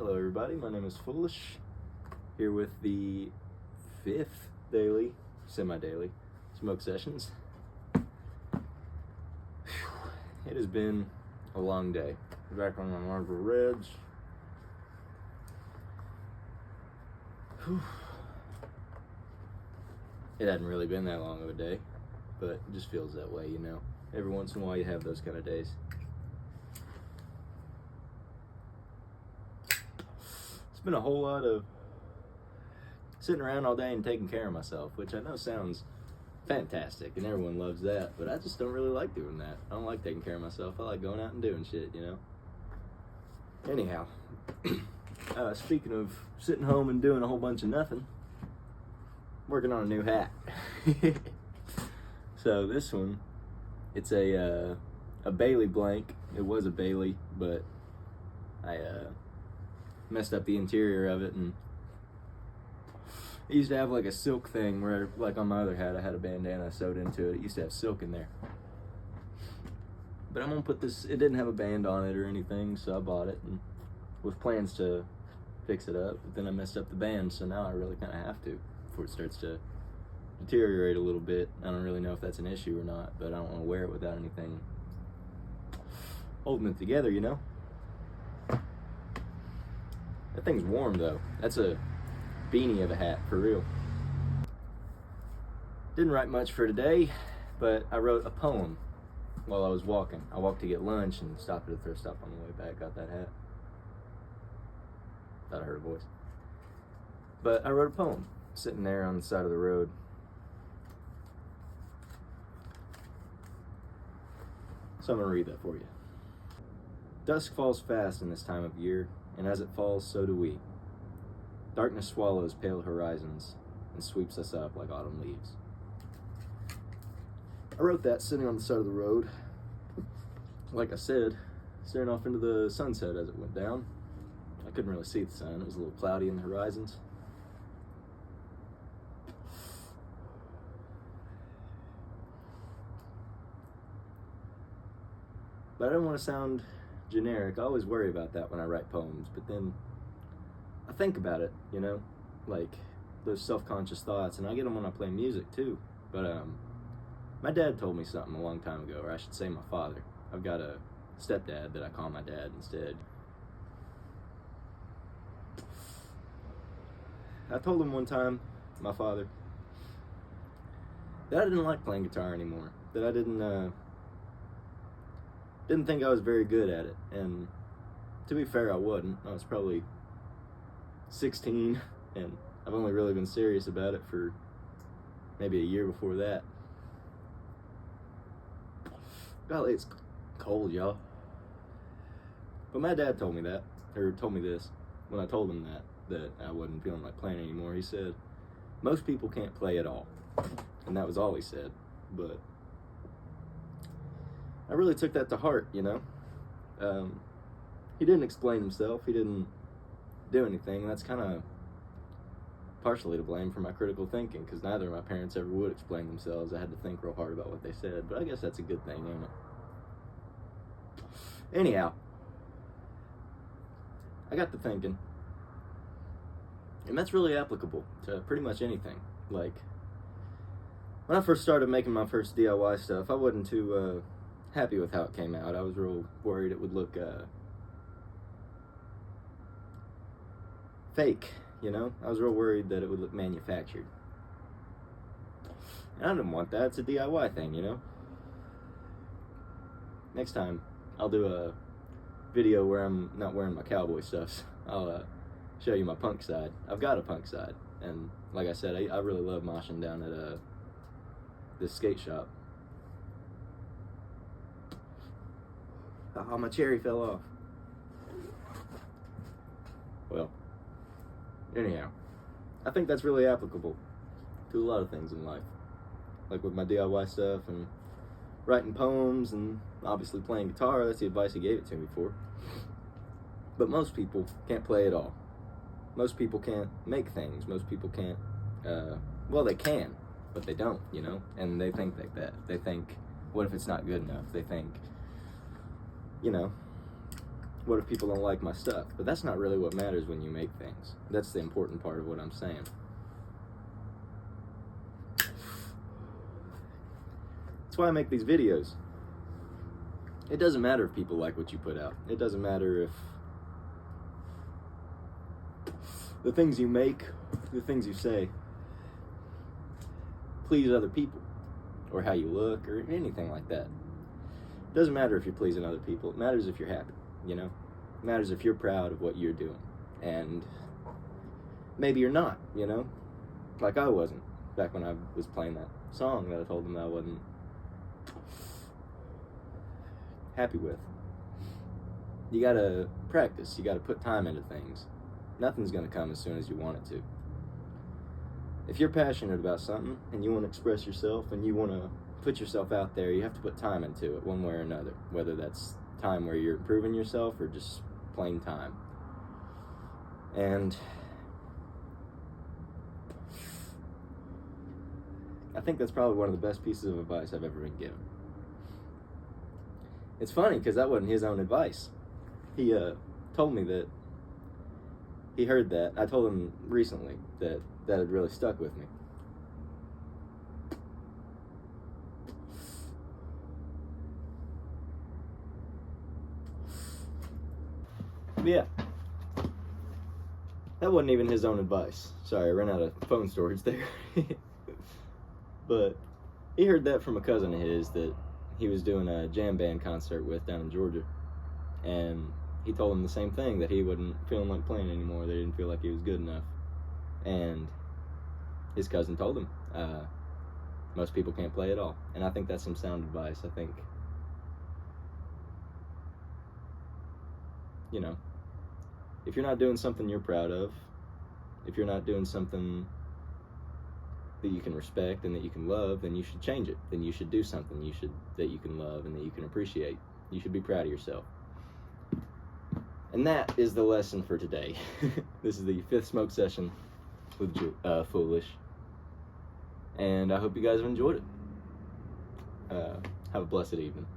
Hello everybody, my name is Foolish, here with the 5th daily, semi-daily, smoke sessions. It has been a long day. Back on my Marlboro Reds. It hadn't really been that long of a day, but it just feels that way, you know. Every once in a while you have those kind of days. It's been a whole lot of sitting around all day and taking care of myself, which I know sounds fantastic and everyone loves that, but I just don't really like doing that. I don't like taking care of myself. I like going out and doing shit, you know. Anyhow, speaking of sitting home and doing a whole bunch of nothing, working on a new hat. So this one, it's a Bailey blank. It was a Bailey, but I messed up the interior of it, and it used to have like a silk thing where, like on my other hat, I had a bandana sewed into it. It used to have silk in there. But I'm gonna put this, it didn't have a band on it or anything, so I bought it and with plans to fix it up, but then I messed up the band, so now I really kind of have to before it starts to deteriorate a little bit. I don't really know if that's an issue or not, but I don't want to wear it without anything holding it together, you know? That thing's warm though. That's a beanie of a hat, for real. Didn't write much for today, but I wrote a poem while I was walking. I walked to get lunch and stopped at a thrift stop on the way back, got that hat. Thought I heard a voice. But I wrote a poem, sitting there on the side of the road. So I'm gonna read that for you. Dusk falls fast in this time of year, and as it falls, so do we. Darkness swallows pale horizons and sweeps us up like autumn leaves. I wrote that sitting on the side of the road, like I said, staring off into the sunset as it went down. I couldn't really see the sun. It was a little cloudy in the horizons. But I didn't want to sound generic. I always worry about that when I write poems, but then I think about it, you know, like those self-conscious thoughts, and I get them when I play music too. But my dad told me something a long time ago, or I should say my father. I've got a stepdad that I call my dad instead. I told him one time, my father, that I didn't like playing guitar anymore, that I didn't think I was very good at it. And to be fair, I wasn't. I was probably 16, and I've only really been serious about it for maybe a year before that. Golly, it's cold, y'all. But my dad told me that, or told me this, when I told him that I wasn't feeling like playing anymore. He said, most people can't play at all. And that was all he said. But I really took that to heart, you know. He didn't explain himself. He didn't do anything. That's kind of partially to blame for my critical thinking, because neither of my parents ever would explain themselves. I had to think real hard about what they said, but I guess that's a good thing, ain't it? Anyhow, I got to thinking, and that's really applicable to pretty much anything. Like, when I first started making my first DIY stuff, I wasn't too happy with how it came out. I was real worried it would look fake, you know? I was real worried that it would look manufactured. And I didn't want that. It's a DIY thing, you know? Next time, I'll do a video where I'm not wearing my cowboy stuff. I'll show you my punk side. I've got a punk side. And like I said, I really love moshing down at this skate shop. Oh, my cherry fell off. Well, anyhow, I think that's really applicable to a lot of things in life. Like with my DIY stuff and writing poems and obviously playing guitar. That's the advice he gave it to me for. But most people can't play at all. Most people can't make things. Most people can't, well, they can, but they don't, you know? And they think like that. They think, what if it's not good enough? They think, you know, What if people don't like my stuff? But that's not really what matters when you make things. That's the important part of what I'm saying. That's why I make these videos. It doesn't matter if people like what you put out. It doesn't matter if the things you make, the things you say, please other people, or how you look, or anything like that. It doesn't matter if you're pleasing other people. It matters if you're happy, you know? It matters if you're proud of what you're doing. And maybe you're not, you know? Like I wasn't back when I was playing that song that I told them I wasn't happy with. You gotta practice. You gotta put time into things. Nothing's gonna come as soon as you want it to. If you're passionate about something and you want to express yourself and you want to put yourself out there, you have to put time into it one way or another. Whether that's time where you're improving yourself or just plain time. And I think that's probably one of the best pieces of advice I've ever been given. It's funny because that wasn't his own advice. He told me that he heard that. I told him recently that had really stuck with me. But yeah, that wasn't even his own advice. Sorry, I ran out of phone storage there. But he heard that from a cousin of his that he was doing a jam band concert with down in Georgia. And he told him the same thing, that he wasn't feeling like playing anymore. They didn't feel like he was good enough. And his cousin told him, most people can't play at all. And I think that's some sound advice. I think, you know, if you're not doing something you're proud of, if you're not doing something that you can respect and that you can love, then you should change it. Then you should do something that you can love and that you can appreciate. You should be proud of yourself. And that is the lesson for today. This is the 5th smoke session with Foolish. And I hope you guys have enjoyed it. Have a blessed evening.